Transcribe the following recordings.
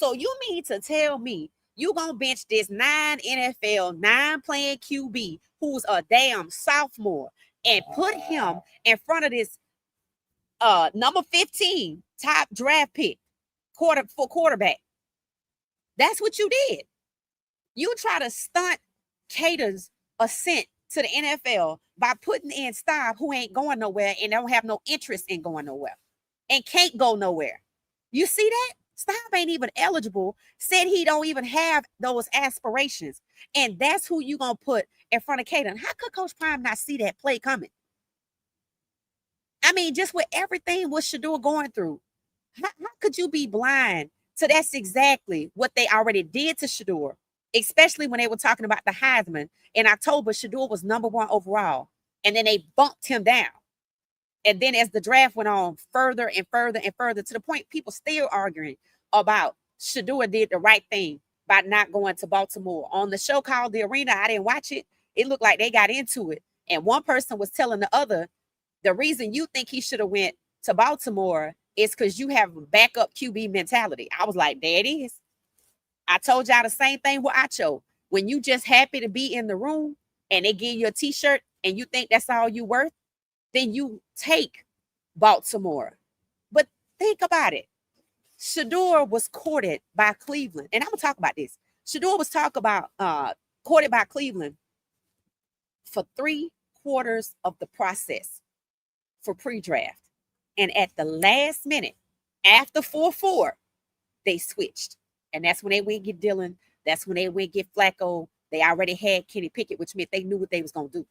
So you mean to tell me you gonna bench this 9 NFL, 9 playing QB who's a damn sophomore and put him in front of this number 15 top draft pick quarterback? That's what you did. You try to stunt Cater's ascent to the NFL by putting in Staub, who ain't going nowhere and don't have no interest in going nowhere and can't go nowhere. You see that? Staub ain't even eligible, said he don't even have those aspirations. And that's who you going to put in front of Cater. How could Coach Prime not see that play coming? I mean, just with everything what Shedeur going through, how could you be blind to that's exactly what they already did to Shedeur, especially when they were talking about the Heisman in October. Shedeur was #1 overall, and then they bumped him down. And then as the draft went on further and further and further, to the point people still arguing about Shedeur did the right thing by not going to Baltimore. On the show called The Arena, I didn't watch it. It looked like they got into it. And one person was telling the other, the reason you think he should have went to Baltimore is because you have a backup QB mentality. I was like, there it is. I told y'all the same thing with Acho. When you just happy to be in the room and they give you a t-shirt and you think that's all you worth, then you take Baltimore. But think about it. Shedeur was courted by Cleveland. And I'm going to talk about this. Shedeur was courted by Cleveland for 3/4 of the process for pre-draft. And at the last minute, after 4-4, they switched. And that's when they went get Dillon. That's when they went get Flacco. They already had Kenny Pickett, which meant they knew what they was going to do.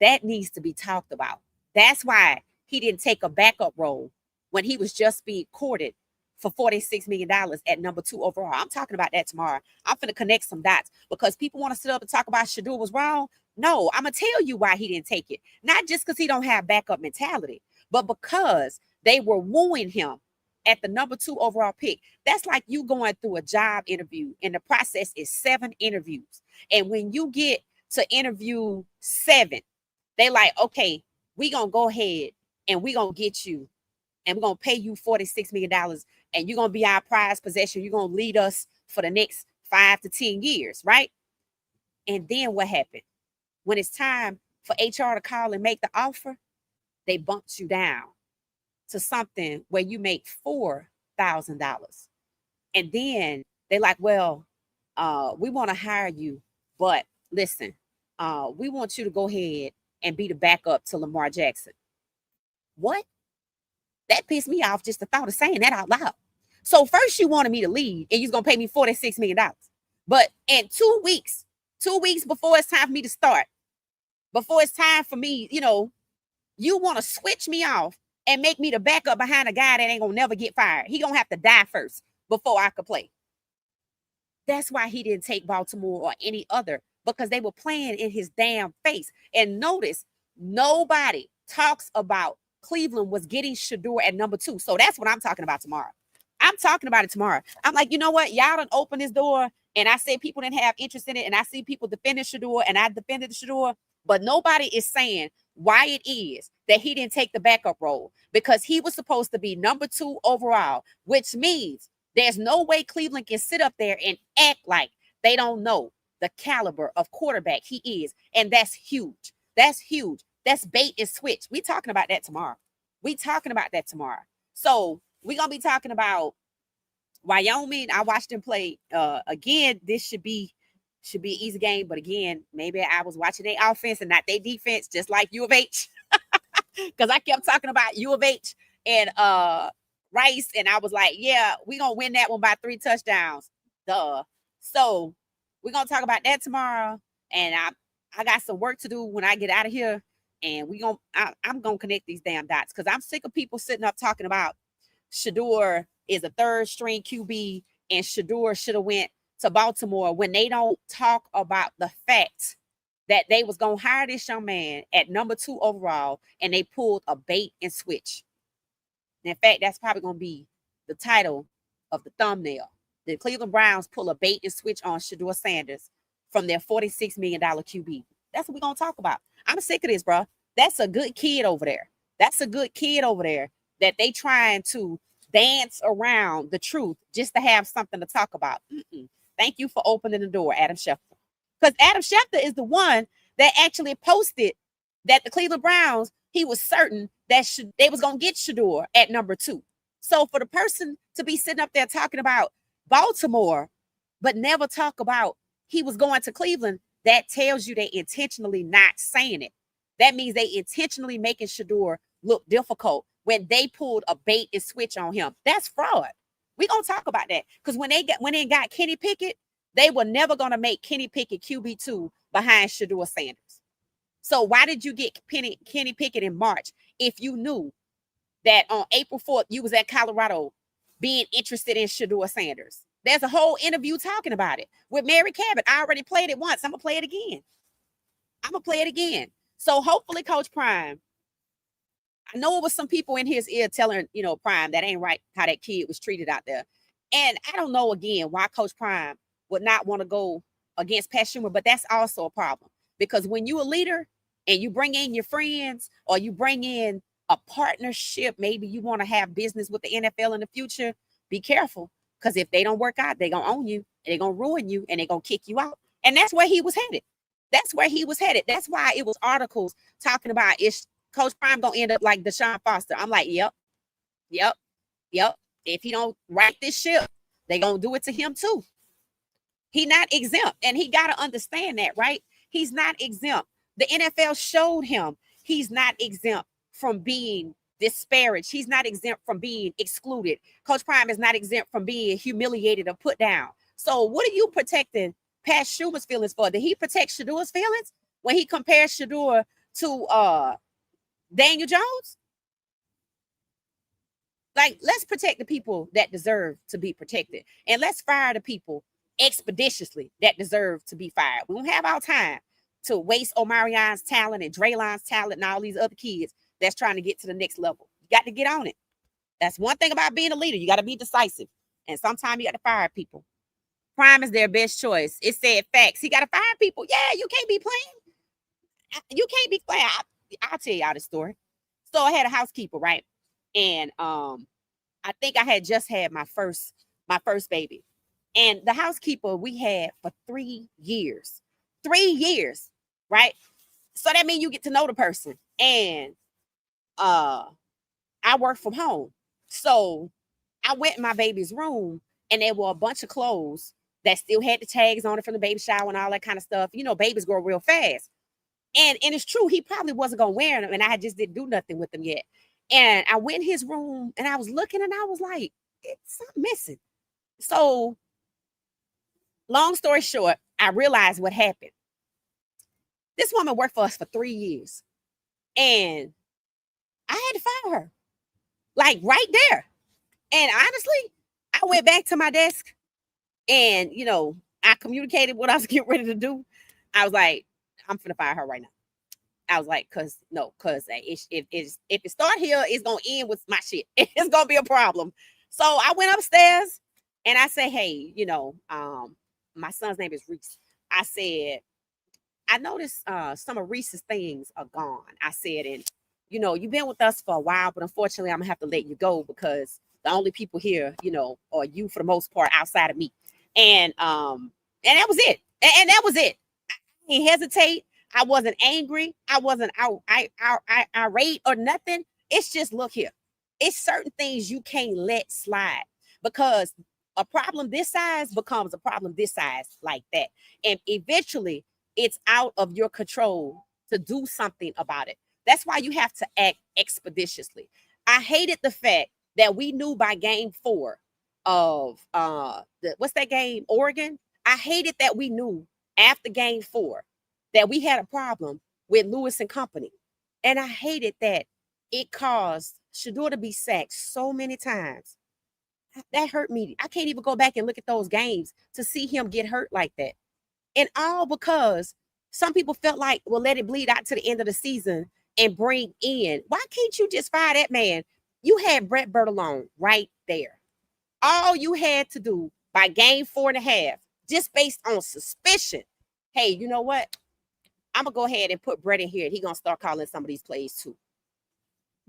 That needs to be talked about. That's why he didn't take a backup role when he was just being courted for $46 million at #2 overall. I'm talking about that tomorrow. I'm going to connect some dots because people want to sit up and talk about Shedeur was wrong. No, I'm going to tell you why he didn't take it. Not just because he don't have backup mentality, but because they were wooing him at the #2 overall pick. That's like you going through a job interview and the process is 7 interviews. And when you get to interview 7, they like, okay, we going to go ahead and we going to get you and we're going to pay you $46 million and you're going to be our prized possession. You're going to lead us for the next 5 to 10 years, right? And then what happened? When it's time for HR to call and make the offer, they bumped you down to something where you make $4,000. And then they like, well, we want to hire you, but listen, we want you to go ahead and be the backup to Lamar Jackson. What? That pissed me off just the thought of saying that out loud. So first you wanted me to leave and you're going to pay me $46 million. But in 2 weeks before it's time for me to start, before it's time for me, you want to switch me off and make me the backup behind a guy that ain't going to never get fired. He going to have to die first before I could play. That's why he didn't take Baltimore or any other, because they were playing in his damn face. And notice, nobody talks about Cleveland was getting Shedeur at #2. So that's what I'm talking about tomorrow. I'm talking about it tomorrow. I'm like, you know what? Y'all done open this door. And I said people didn't have interest in it. And I see people defending Shedeur. And I defended Shedeur. But nobody is saying why it is that he didn't take the backup role. Because he was supposed to be #2 overall. Which means there's no way Cleveland can sit up there and act like they don't know the caliber of quarterback he is. And that's huge. That's huge. That's bait and switch. We talking about that tomorrow. So we're going to be talking about Wyoming. I watched them play again. This should be an easy game. But again, maybe I was watching their offense and not their defense, just like U of H. Because I kept talking about U of H and Rice. And I was like, yeah, we're going to win that one by 3 touchdowns. Duh. So we're going to talk about that tomorrow. And I got some work to do when I get out of here. And I'm going to connect these damn dots because I'm sick of people sitting up talking about Shedeur is a 3rd string QB and Shedeur should have went to Baltimore when they don't talk about the fact that they was going to hire this young man at #2 overall and they pulled a bait and switch. And in fact, that's probably going to be the title of the thumbnail. The Cleveland Browns pull a bait and switch on Shedeur Sanders from their $46 million QB. That's what we're going to talk about. I'm sick of this, bro. That's a good kid over there. That they trying to dance around the truth just to have something to talk about. Thank you for opening the door, Adam Schefter. Because Adam Schefter is the one that actually posted that the Cleveland Browns, he was certain that they was going to get Shedeur at number 2. So for the person to be sitting up there talking about Baltimore, but never talk about he was going to Cleveland, that tells you they intentionally not saying it. That means they intentionally making Shedeur look difficult when they pulled a bait and switch on him. That's fraud. We're going to talk about that. Because when they got Kenny Pickett, they were never going to make Kenny Pickett QB2 behind Shedeur Sanders. So why did you get Kenny Pickett in March if you knew that on April 4th, you was at Colorado being interested in Shedeur Sanders? There's a whole interview talking about it with Mary Cabot. I already played it once. I'm going to play it again. So hopefully, Coach Prime, I know it was some people in his ear telling, Prime, that ain't right how that kid was treated out there. And I don't know, again, why Coach Prime would not want to go against Pat Schumer, but that's also a problem. Because when you're a leader and you bring in your friends or you bring in a partnership, maybe you want to have business with the NFL in the future, be careful. Because if they don't work out, they're going to own you, they're going to ruin you, and they're going to kick you out. And that's where he was headed. That's why it was articles talking about, is Coach Prime going to end up like Deshaun Foster? I'm like, yep. If he don't right this ship, they're going to do it to him too. He not exempt. And he got to understand that, right? He's not exempt. The NFL showed him he's not exempt from being disparaged. He's not exempt from being excluded. Coach Prime is not exempt from being humiliated or put down. So what are you protecting Pat Schumer's feelings for? Did he protect Shedeur's feelings when he compares Shedeur to Daniel Jones? Like, let's protect the people that deserve to be protected. And let's fire the people expeditiously that deserve to be fired. We don't have our time to waste Omarion's talent and Draylon's talent and all these other kids that's trying to get to the next level. You got to get on it. That's one thing about being a leader. You got to be decisive. And sometimes you got to fire people. Prime is their best choice. It said facts. He got to fire people. Yeah, you can't be playing. You can't be playing. I'll tell y'all the story. So I had a housekeeper, right? And I think I had just had my first baby. And the housekeeper we had for 3 years. 3 years, right? So that means you get to know the person. And I work from home. So I went in my baby's room and there were a bunch of clothes that still had the tags on it from the baby shower and all that kind of stuff. Babies grow real fast. And it's true, he probably wasn't going to wear them, and I just didn't do nothing with them yet. And I went in his room, and I was looking, and I was like, it's something missing. So, long story short, I realized what happened. This woman worked for us for 3 years, and I had to fire her, like right there. And honestly, I went back to my desk, and, I communicated what I was getting ready to do. I was like, I'm finna fire her right now. I was like, cause if it start here, it's gonna end with my shit. It's gonna be a problem. So I went upstairs and I said, hey, my son's name is Reese. I said, I noticed some of Reese's things are gone. I said, and you've been with us for a while, but unfortunately, I'm gonna have to let you go because the only people here, are you for the most part outside of me. And that was it. And that was it. I didn't hesitate. I wasn't angry. I wasn't irate or nothing. It's just, look here. It's certain things you can't let slide because a problem this size becomes a problem this size like that. And eventually it's out of your control to do something about it. That's why you have to act expeditiously. I hated the fact that we knew by game 4 of what's that game? Oregon. I hated that we knew after game 4 that we had a problem with Lewis and company. And I hated that it caused Shedeur to be sacked so many times. That hurt me. I can't even go back and look at those games to see him get hurt like that. And all because some people felt like, well, let it bleed out to the end of the season and bring in. Why can't you just fire that man? You had Brett Bertolone right there. All you had to do by game 4.5, just based on suspicion. Hey, you know what? I'm going to go ahead and put Brett in here. He's going to start calling some of these plays too.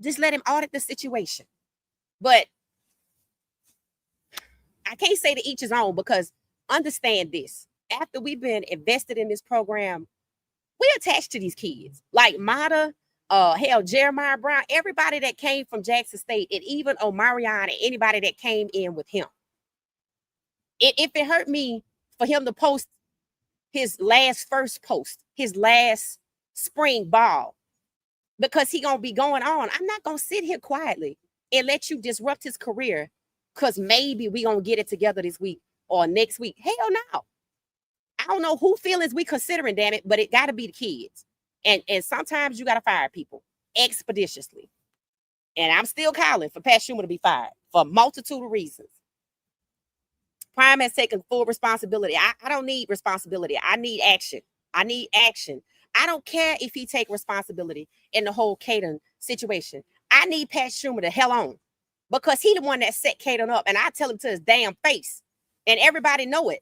Just let him audit the situation. But I can't say to each his own, because understand this. After we've been invested in this program, we attached to these kids. Like Mata, hell, Jeremiah Brown, everybody that came from Jackson State, and even Omarion and anybody that came in with him. If it hurt me for him to post his first post, his last spring ball, because he gonna be going on, I'm not gonna sit here quietly and let you disrupt his career because maybe we gonna get it together this week or next week. Hell no. I don't know who feelings we considering, damn it, but it gotta be the kids. And sometimes you gotta fire people expeditiously. And I'm still calling for Pat Schumer to be fired for a multitude of reasons. Prime has taken full responsibility. I don't need responsibility. I need action. I need action. I don't care if he take responsibility in the whole Caden situation. I need Pat Schumer to hell on, because he the one that set Caden up, and I tell him to his damn face, and everybody know it.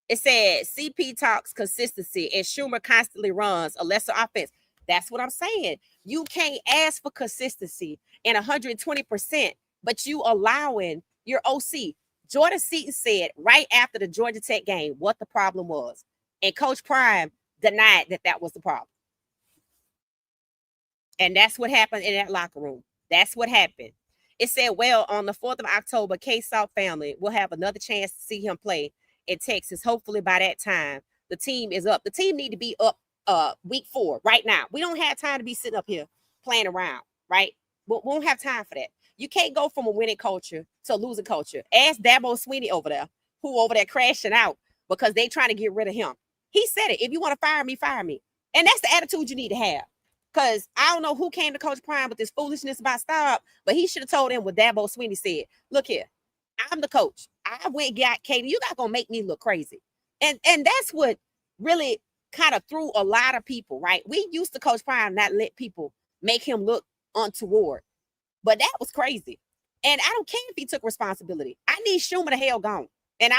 It said CP talks consistency and Schumer constantly runs a lesser offense. That's what I'm saying. You can't ask for consistency and 120%, but you allowing your OC. Jordan Seaton said right after the Georgia Tech game what the problem was. And Coach Prime denied that was the problem. And that's what happened in that locker room. That's what happened. It said, well, on the 4th of October, K-Salt family will have another chance to see him play in Texas. Hopefully by that time, the team is up. The team need to be up week 4 right now. We don't have time to be sitting up here playing around, right? We won't have time for that. You can't go from a winning culture to a losing culture. Ask Dabo Sweeney over there, who over there crashing out because they trying to get rid of him. He said it. If you want to fire me, fire me. And that's the attitude you need to have. Because I don't know who came to Coach Prime with this foolishness about stop, but he should have told him what Dabo Sweeney said. Look here, I'm the coach. I went and got Katie. You're not going to make me look crazy. And that's what really kind of threw a lot of people, right? We used to Coach Prime not let people make him look untoward. But that was crazy. And I don't care if he took responsibility. I need Schumer the hell gone.